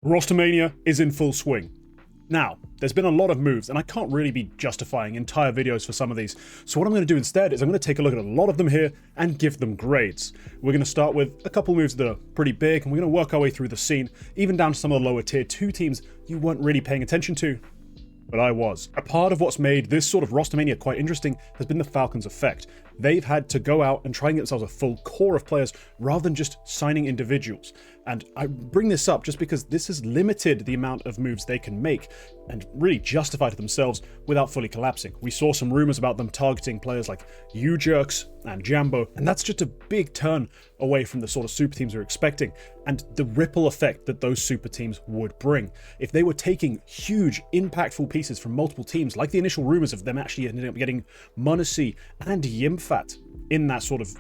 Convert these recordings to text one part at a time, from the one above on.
Rostermania is in full swing. Now, there's been a lot of moves, and I can't really be justifying entire videos for some of these, so what I'm going to do instead is I'm going to take a look at a lot of them here and give them grades. We're going to start with a couple moves that are pretty big, and we're going to work our way through the scene, even down to some of the lower tier 2 teams you weren't really paying attention to, but I was. A part of what's made this sort of Rostermania quite interesting has been the Falcons effect. They've had to go out and try and get themselves a full core of players rather than just signing individuals. And I bring this up just because this has limited the amount of moves they can make and really justify to themselves without fully collapsing. We saw some rumors about them targeting players like U-Jerks and Jambo, and that's just a big turn away from the sort of super teams we're expecting and the ripple effect that those super teams would bring. If they were taking huge, impactful pieces from multiple teams, like the initial rumors of them actually ending up getting m0NESY and Yimfat in that sort of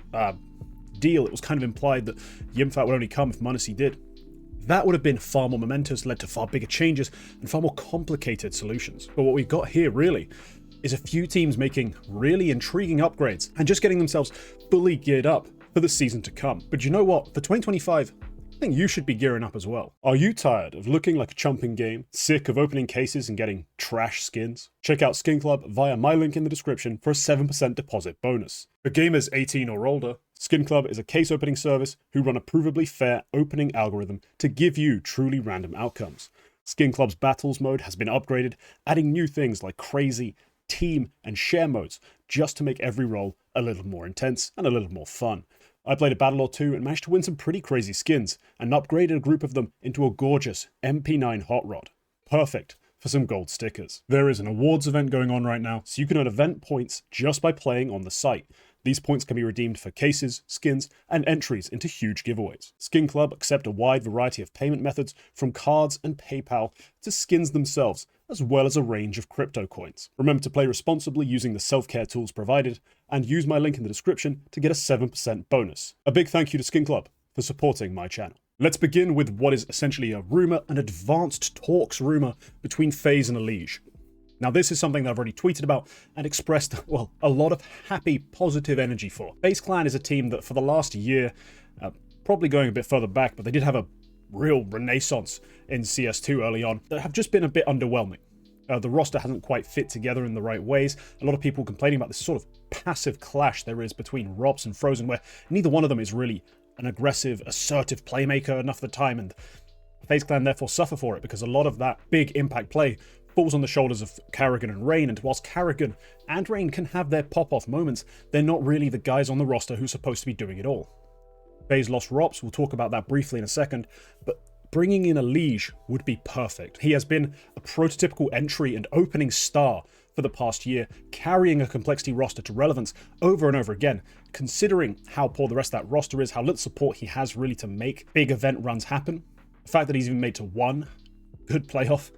deal, it was kind of implied that Yimfat would only come if m0NESY did. That would have been far more momentous, led to far bigger changes and far more complicated solutions. But what we've got here really is a few teams making really intriguing upgrades and just getting themselves fully geared up for the season to come. But you know what? For 2025, I think you should be gearing up as well. Are you tired of looking like a chump in game? Sick of opening cases and getting trash skins? Check out Skin Club via my link in the description for a 7% deposit bonus. For gamers 18 or older, Skin Club is a case opening service who run a provably fair opening algorithm to give you truly random outcomes. Skin Club's battles mode has been upgraded, adding new things like crazy, team, and share modes just to make every roll a little more intense and a little more fun. I played a battle or two and managed to win some pretty crazy skins and upgraded a group of them into a gorgeous MP9 hot rod. Perfect for some gold stickers. There is an awards event going on right now, so you can earn event points just by playing on the site. These points can be redeemed for cases, skins, and entries into huge giveaways. Skin Club accept a wide variety of payment methods from cards and PayPal to skins themselves, as well as a range of crypto coins. Remember to play responsibly using the self-care tools provided, and use my link in the description to get a 7% bonus. A big thank you to Skin Club for supporting my channel. Let's begin with what is essentially a rumor, an advanced talks rumor between FaZe and EliGE. Now, this is something that I've already tweeted about and expressed, well, a lot of happy, positive energy for. FaZe Clan is a team that for the last year, probably going a bit further back, but they did have a real renaissance in CS2 early on, that have just been a bit underwhelming. The roster hasn't quite fit together in the right ways. A lot of people complaining about this sort of passive clash there is between ropz and Frozen, where neither one of them is really an aggressive, assertive playmaker enough of the time, and FaZe Clan therefore suffer for it because a lot of that big impact play falls on the shoulders of Karrigan and Rain, and whilst Karrigan and Rain can have their pop-off moments, they're not really the guys on the roster who's supposed to be doing it all. FaZe lost ropz, we'll talk about that briefly in a second, but bringing in EliGE would be perfect. He has been a prototypical entry and opening star for the past year, carrying a complexity roster to relevance over and over again. Considering how poor the rest of that roster is, how little support he has really to make big event runs happen, the fact that he's even made to one good playoff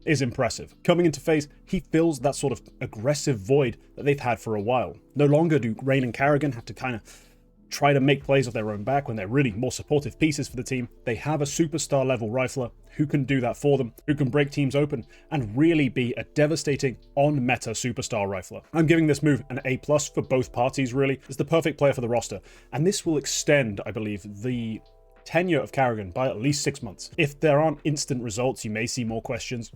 is impressive. Coming into FaZe, he fills that sort of aggressive void that they've had for a while. No longer do Rain and Karrigan have to kind of try to make plays off their own back when they're really more supportive pieces for the team. They have a superstar level rifler who can do that for them, who can break teams open and really be a devastating on-meta superstar rifler. I'm giving this move an A+ for both parties really. It's the perfect player for the roster, and this will extend, I believe, the tenure of Karrigan by at least 6 months. If there aren't instant results, you may see more questions,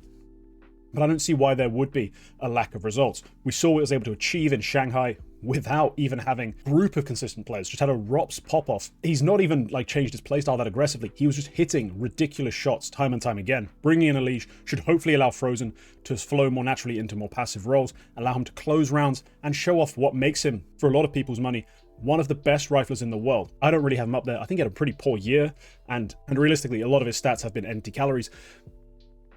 but I don't see why there would be a lack of results. We saw what he was able to achieve in Shanghai without even having a group of consistent players. Just had a ropz pop-off. He's not even like changed his playstyle that aggressively. He was just hitting ridiculous shots time and time again. Bringing in EliGE should hopefully allow Frozen to flow more naturally into more passive roles, allow him to close rounds and show off what makes him, for a lot of people's money, one of the best riflers in the world. I don't really have him up there. I think he had a pretty poor year, and realistically, a lot of his stats have been empty calories.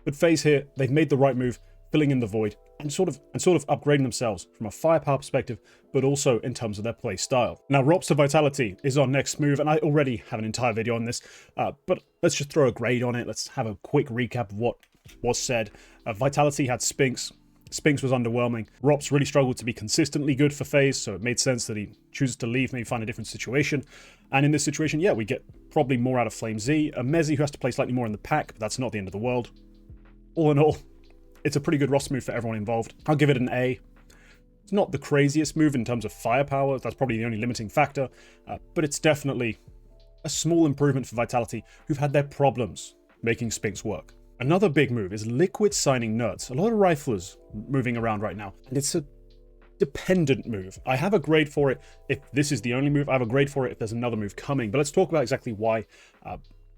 But FaZe here, they've made the right move, filling in the void, and sort of upgrading themselves from a firepower perspective, but also in terms of their play style. Now, ropz to Vitality is our next move, and I already have an entire video on this, but let's just throw a grade on it. Let's have a quick recap of what was said. Vitality had Spinks. Spinks was underwhelming. ropz really struggled to be consistently good for FaZe, so it made sense that he chooses to leave, maybe find a different situation. And in this situation, yeah, we get probably more out of FlameZ. A m0NESY who has to play slightly more in the pack, but that's not the end of the world. All in all, it's a pretty good roster move for everyone involved. I'll give it an A. It's not the craziest move in terms of firepower. That's probably the only limiting factor, but it's definitely a small improvement for Vitality, who've had their problems making Spinks work. Another big move is Liquid signing NertZ. A lot of riflers moving around right now, and it's a dependent move. I have a grade for it if this is the only move. I have a grade for it if there's another move coming, but let's talk about exactly why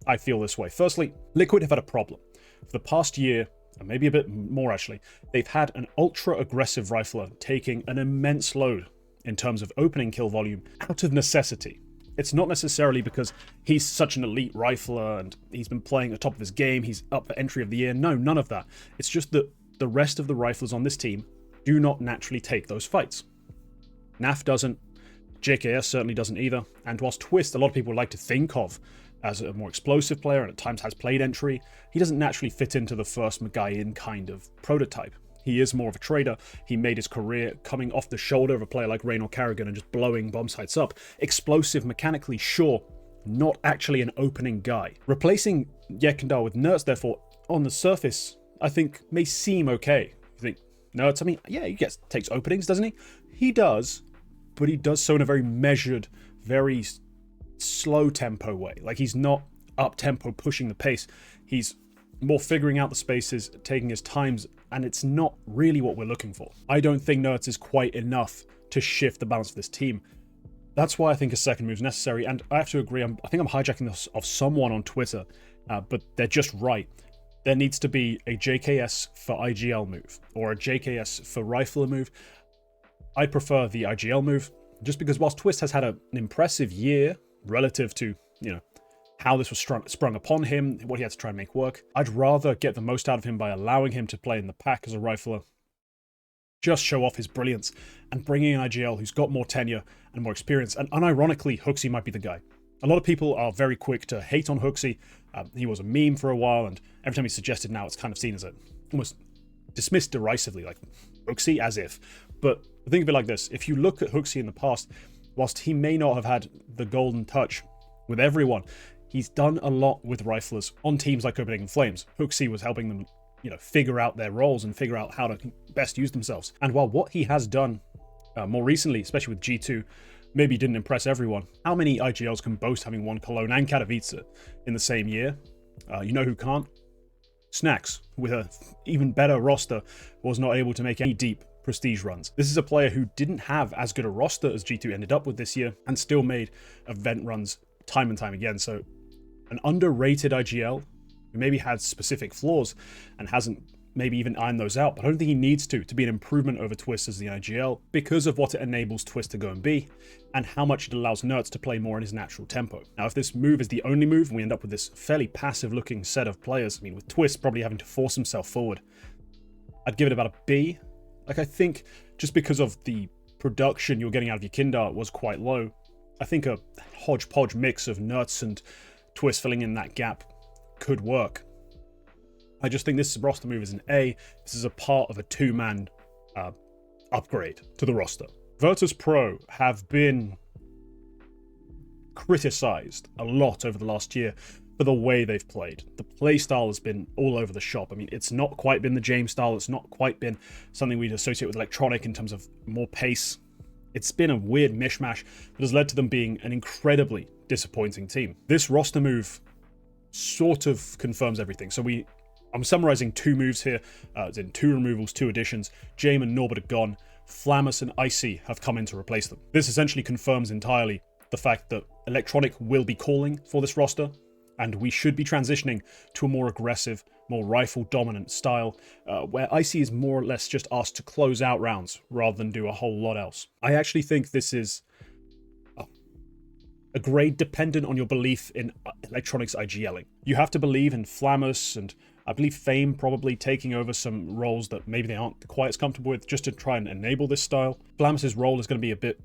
I feel this way. Firstly, Liquid have had a problem. For the past year, and maybe a bit more actually, they've had an ultra-aggressive rifler taking an immense load in terms of opening kill volume out of necessity. It's not necessarily because he's such an elite rifler and he's been playing at the top of his game, he's up for entry of the year. No, none of that. It's just that the rest of the riflers on this team do not naturally take those fights. NAF doesn't, JKS certainly doesn't either, and whilst Twist a lot of people like to think of as a more explosive player and at times has played entry, he doesn't naturally fit into the first guy in kind of prototype. He is more of a trader. He made his career coming off the shoulder of a player like Raynor Carrigan and just blowing bomb sites up. Explosive, mechanically, sure, not actually an opening guy. Replacing Yekindar with NertZ, therefore, on the surface, I think may seem okay. You think, NertZ, I mean, yeah, he takes openings, doesn't he? He does, but he does so in a very measured, very slow tempo way. Like, he's not up tempo pushing the pace. He's more figuring out the spaces, taking his times, and it's not really what we're looking for. I don't think NertZ is quite enough to shift the balance of this team. That's why I think a second move is necessary, and I have to agree, I think I'm hijacking this off someone on Twitter, but they're just right. There needs to be a JKS for IGL move, or a JKS for Rifler move. I prefer the IGL move, just because whilst Twist has had an impressive year relative to, you know, how this was sprung upon him, what he had to try and make work, I'd rather get the most out of him by allowing him to play in the pack as a rifler, just show off his brilliance, and bringing in IGL who's got more tenure and more experience. And unironically, HooXi might be the guy. A lot of people are very quick to hate on HooXi. He was a meme for a while, and every time he's suggested now, it's kind of seen as almost dismissed derisively, like HooXi, as if. But think of it like this. If you look at HooXi in the past, whilst he may not have had the golden touch with everyone, he's done a lot with riflers on teams like Copenhagen Flames. HooXi was helping them, you know, figure out their roles and figure out how to best use themselves. And while what he has done more recently, especially with G2, maybe didn't impress everyone, how many IGLs can boast having won Cologne and Katowice in the same year? You know who can't? Snacks, with an even better roster, was not able to make any deep prestige runs. This is a player who didn't have as good a roster as G2 ended up with this year, and still made event runs time and time again. So an underrated IGL who maybe had specific flaws and hasn't maybe even ironed those out, but I don't think he needs to be an improvement over Twist as the IGL because of what it enables Twist to go and be, and how much it allows NertZ to play more in his natural tempo. Now, if this move is the only move and we end up with this fairly passive looking set of players, I mean, with Twist probably having to force himself forward, I'd give it about a B. Like, I think just because of the production you're getting out of your Kindart was quite low, I think a hodgepodge mix of NertZ and Twist filling in that gap could work. I just think this roster move is an A. This is a part of a two-man upgrade to the roster. Virtus.pro have been criticized a lot over the last year for the way they've played. The play style has been all over the shop. I mean, it's not quite been the James style. It's not quite been something we'd associate with Electronic in terms of more pace. It's been a weird mishmash that has led to them being an incredibly disappointing team. This roster move sort of confirms everything. So I'm summarizing two moves here, as in two removals, two additions. Jame and Norbert are gone. Flammus and Icy have come in to replace them. This essentially confirms entirely the fact that Electronic will be calling for this roster, and we should be transitioning to a more aggressive, more rifle-dominant style, where Icy is more or less just asked to close out rounds rather than do a whole lot else. I actually think this is a grade dependent on your belief in Electronic's IGLing. You have to believe in Flammus and I believe Fame probably taking over some roles that maybe they aren't quite as comfortable with just to try and enable this style. Flammus's role is going to be a bit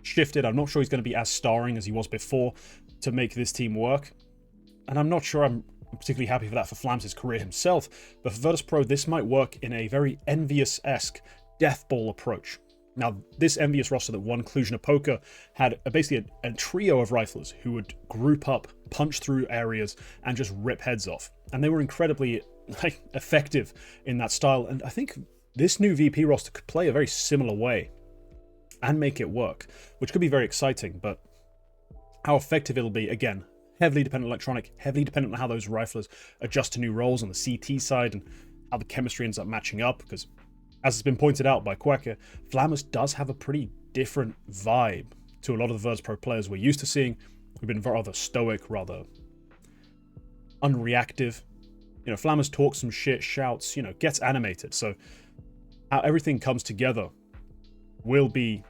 shifted. I'm not sure he's going to be as starring as he was before to make this team work. And I'm not sure I'm particularly happy for that for Flammus's career himself. But for Virtus.pro, this might work in a very Envious-esque death ball approach. Now, this Envious roster that won Cluj-Napoca had basically a trio of riflers who would group up, punch through areas, and just rip heads off. And they were incredibly effective in that style. And I think this new VP roster could play a very similar way and make it work, which could be very exciting. But how effective it'll be, again, Heavily dependent on electronic, heavily dependent on how those riflers adjust to new roles on the CT side and how the chemistry ends up matching up, because as it's been pointed out by Quacker, Flamus does have a pretty different vibe to a lot of the Verz Pro players we're used to seeing, who've been rather stoic, rather unreactive. You know, Flamus talks some shit, shouts, you know, gets animated. So how everything comes together will be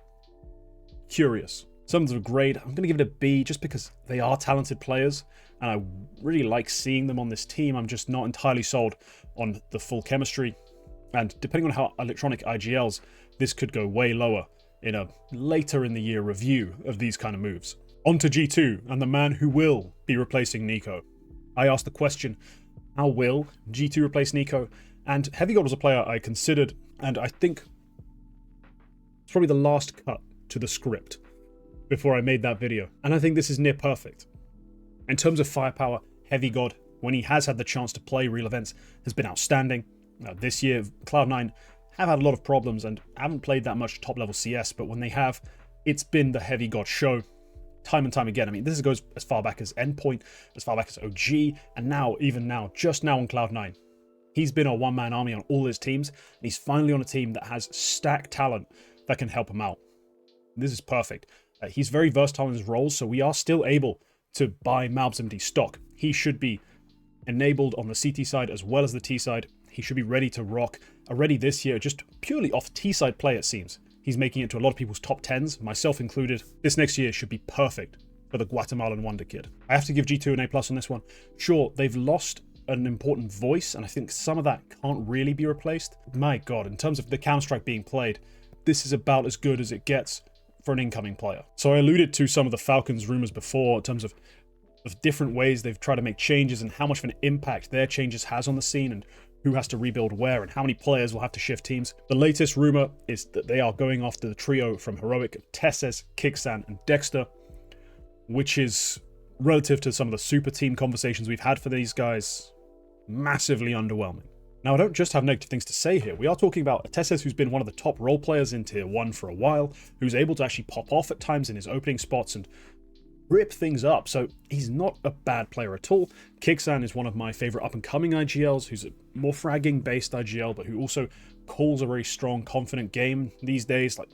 curious. Some of the grade, I'm going to give it a B just because they are talented players and I really like seeing them on this team. I'm just not entirely sold on the full chemistry. And depending on how electronic IGLs, this could go way lower in a later in the year review of these kind of moves. On to G2 and the man who will be replacing Nico. I asked the question, how will G2 replace Nico? And HeavyGod was a player I considered, and I think it's probably the last cut to the script before I made that video. And I think this is near perfect. In terms of firepower, HeavyGod, when he has had the chance to play real events, has been outstanding. This year, Cloud9 have had a lot of problems and haven't played that much top-level CS, but when they have, it's been the HeavyGod show time and time again. I mean, this goes as far back as Endpoint, as far back as OG, and now, even now, just now on Cloud9. He's been a one-man army on all his teams, and he's finally on a team that has stacked talent that can help him out. This is perfect. He's very versatile in his roles, so we are still able to buy ropz stock. He should be enabled on the CT side as well as the T side. He should be ready to rock already this year, just purely off T side play, it seems. He's making it to a lot of people's top 10s, myself included. This next year should be perfect for the Guatemalan Wonder Kid. I have to give G2 an A+ on this one. Sure, they've lost an important voice, and I think some of that can't really be replaced. My God, in terms of the Counter-Strike being played, this is about as good as it gets for an incoming player. So I alluded to some of the Falcons rumors before in terms of different ways they've tried to make changes and how much of an impact their changes has on the scene and who has to rebuild where and how many players will have to shift teams. The latest rumor is that they are going after the trio from Heroic of TeSeS, Kingt, and Dexter, which is, relative to some of the super team conversations we've had for these guys, massively underwhelming. Now, I don't just have negative things to say here. We are talking about a TeSeS who's been one of the top role players in Tier 1 for a while, who's able to actually pop off at times in his opening spots and rip things up, so he's not a bad player at all. Kingt is one of my favorite up-and-coming IGLs, who's a more fragging-based IGL, but who also calls a very strong, confident game these days. Like,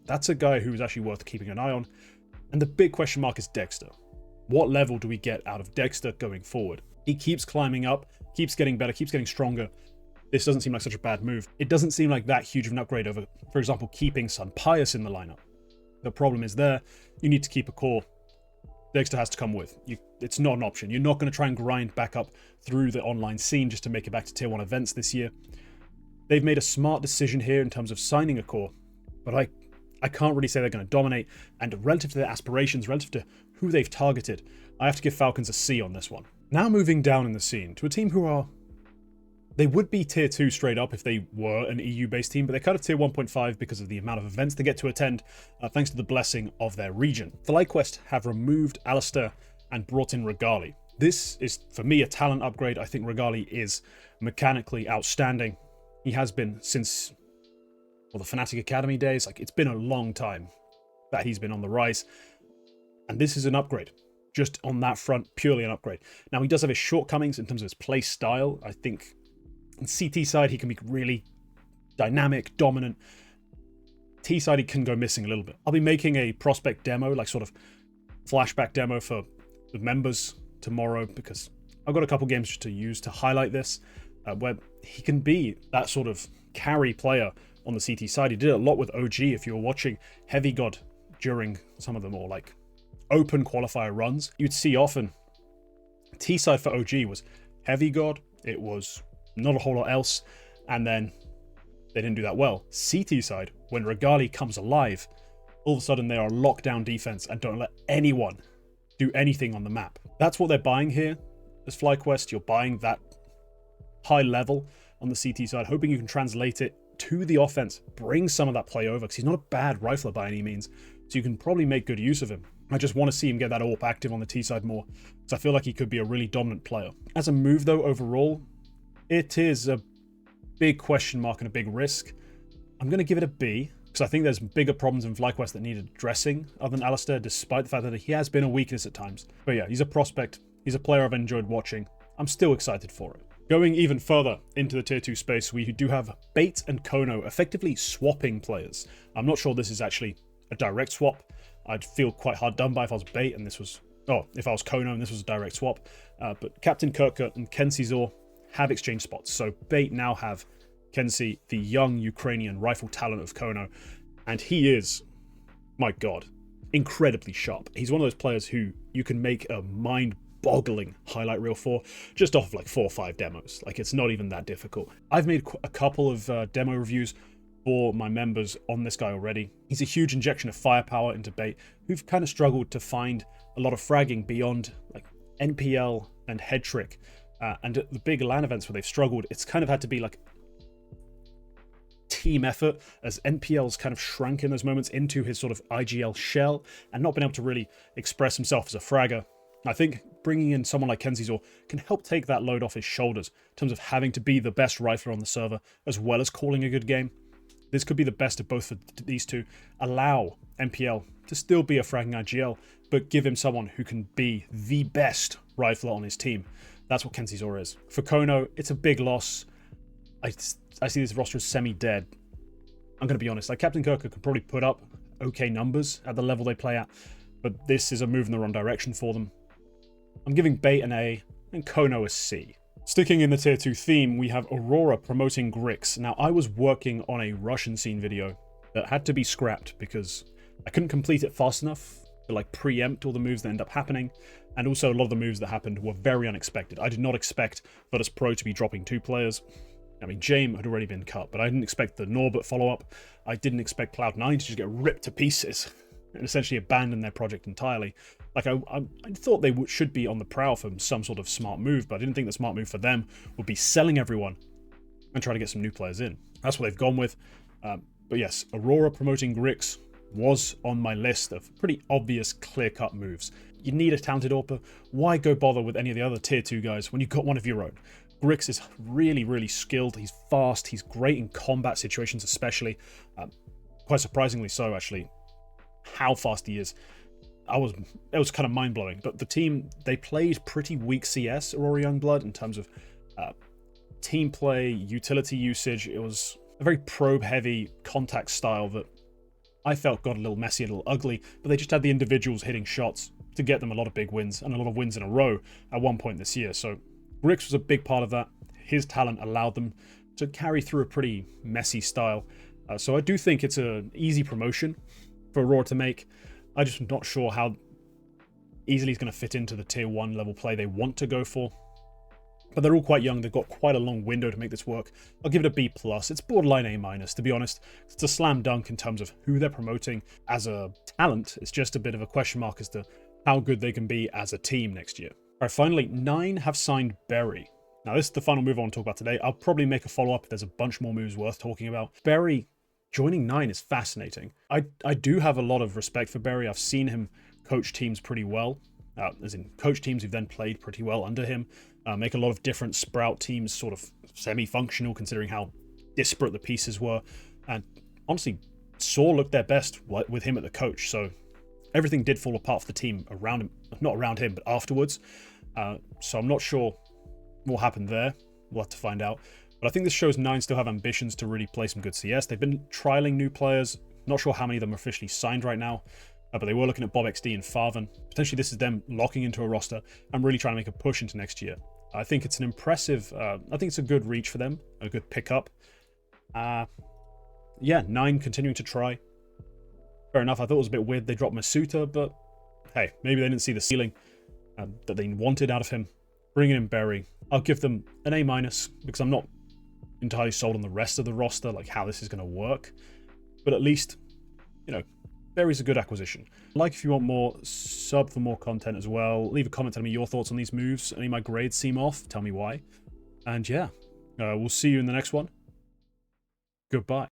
that's a guy who's actually worth keeping an eye on. And the big question mark is Dexter. What level do we get out of Dexter going forward? He keeps climbing up, keeps getting better, keeps getting stronger. This doesn't seem like such a bad move. It doesn't seem like that huge of an upgrade over, for example, keeping Sun Pius in the lineup. The problem is there, you need to keep a core. Dexter has to come with. It's not an option. You're not going to try and grind back up through the online scene just to make it back to Tier 1 events this year. They've made a smart decision here in terms of signing a core, but I can't really say they're going to dominate, and relative to their aspirations, relative to who they've targeted, I have to give Falcons a C on this one. Now moving down in the scene to a team who are... They would be Tier 2 straight up if they were an EU-based team, but they're kind of Tier 1.5 because of the amount of events they get to attend, thanks to the blessing of their region. FlyQuest have removed Alistair and brought in Regali. This is, for me, a talent upgrade. I think Regali is mechanically outstanding. He has been since, well, the Fnatic Academy days. Like, it's been a long time that he's been on the rise, and this is an upgrade. Just on that front, purely an upgrade. Now, he does have his shortcomings in terms of his play style. I think on CT side, he can be really dynamic, dominant. T side, he can go missing a little bit. I'll be making a prospect demo, like sort of flashback demo for the members tomorrow, because I've got a couple games to use to highlight this, where he can be that sort of carry player on the CT side. He did it a lot with OG. If you were watching HeavyGod during some of the more like open qualifier runs, you'd see often T side for OG was HeavyGod. It was not a whole lot else, and then they didn't do that well. CT side, when Regali comes alive, all of a sudden they are lockdown defense and don't let anyone do anything on the map. That's what they're buying here as FlyQuest. You're buying that high level on the CT side, hoping you can translate it to the offense, bring some of that play over, because he's not a bad rifler by any means, so you can probably make good use of him. I just want to see him get that AWP active on the T side more, because I feel like he could be a really dominant player. As a move though, overall, it is a big question mark and a big risk. I'm going to give it a B. because I think there's bigger problems in FlyQuest that need addressing other than Alistair, despite the fact that he has been a weakness at times. But yeah, he's a prospect. He's a player I've enjoyed watching. I'm still excited for it. Going even further into the tier 2 space, we do have Bait and Kono effectively swapping players. I'm not sure this is actually a direct swap. I'd feel quite hard done by if I was Bait and this was... Oh, if I was Kono and this was a direct swap. But Captain Kirkut and KenCyZor have exchanged spots. So Bait now have KenCy, the young Ukrainian rifle talent of Kono. And he is, my god, incredibly sharp. He's one of those players who you can make a mind-boggling highlight reel for just off of like 4 or 5 demos. Like, it's not even that difficult. I've made a couple of demo reviews for my members on this guy already. He's a huge injection of firepower into Bait, who've kind of struggled to find a lot of fragging beyond like NPL and head trick. And at the big LAN events where they've struggled, it's kind of had to be like team effort, as NPL's kind of shrank in those moments into his sort of IGL shell and not been able to really express himself as a fragger. I think bringing in someone like KenCyZor can help take that load off his shoulders in terms of having to be the best rifler on the server as well as calling a good game. This could be the best of both for these two. Allow NPL to still be a fragging IGL, but give him someone who can be the best rifler on his team. That's what KenCyZor is. For Kono, it's a big loss. I see this roster as semi-dead. I'm going to be honest. Like, Captain Kirkut could probably put up okay numbers at the level they play at, but this is a move in the wrong direction for them. I'm giving Bait an A and Kono a C. Sticking in the tier 2 theme, we have Aurora promoting Grix. Now, I was working on a Russian scene video that had to be scrapped because I couldn't complete it fast enough to like preempt all the moves that end up happening, and also a lot of the moves that happened were very unexpected. I did not expect Virtus Pro to be dropping 2 players. I mean, Jame had already been cut, but I didn't expect the Norbert follow-up. I didn't expect Cloud9 to just get ripped to pieces and essentially abandon their project entirely. Like, I thought they should be on the prowl for some sort of smart move, but I didn't think the smart move for them would be selling everyone and trying to get some new players in. That's what they've gone with. But yes, Aurora promoting Grix was on my list of pretty obvious clear-cut moves. You need a talented AWPer. Why go bother with any of the other tier 2 guys when you've got one of your own? Grix is really, really skilled. He's fast. He's great in combat situations, especially. Quite surprisingly so, actually, how fast he is. It was kind of mind-blowing. But the team, they played pretty weak CS, Aurora Youngblood, in terms of team play, utility usage. It was a very probe-heavy contact style that I felt got a little messy, a little ugly, but they just had the individuals hitting shots to get them a lot of big wins, and a lot of wins in a row at one point this year. So Grix was a big part of that. His talent allowed them to carry through a pretty messy style. So I do think it's an easy promotion for Aurora to make. I'm just not sure how easily he's going to fit into the tier 1 level play they want to go for. But they're all quite young. They've got quite a long window to make this work. I'll give it a B+. It's borderline A-, to be honest. It's a slam dunk in terms of who they're promoting as a talent. It's just a bit of a question mark as to how good they can be as a team next year. All right, finally, 9 have signed Berry. Now, this is the final move I want to talk about today. I'll probably make a follow-up if there's a bunch more moves worth talking about. Berry joining 9 is fascinating. I do have a lot of respect for Berry. I've seen him coach teams pretty well, as in coach teams who've then played pretty well under him. Make a lot of different Sprout teams sort of semi-functional, considering how disparate the pieces were. And honestly, Saw looked their best with him at the coach. So everything did fall apart for the team around him, not around him, but afterwards. So I'm not sure what happened there. We'll have to find out. But I think this shows 9 still have ambitions to really play some good CS. They've been trialing new players. Not sure how many of them are officially signed right now. But they were looking at BobXD and Farven. Potentially this is them locking into a roster and really trying to make a push into next year. I think it's an impressive, I think it's a good reach for them, a good pickup. Yeah, 9 continuing to try. Fair enough, I thought it was a bit weird they dropped Masuta, but hey, maybe they didn't see the ceiling that they wanted out of him. Bringing in Berry, I'll give them an A- because I'm not entirely sold on the rest of the roster, like how this is going to work. But at least, you know, Berry's a good acquisition. Like if you want more, sub for more content as well. Leave a comment telling me your thoughts on these moves. Any of my grades seem off, tell me why. And yeah, we'll see you in the next one. Goodbye.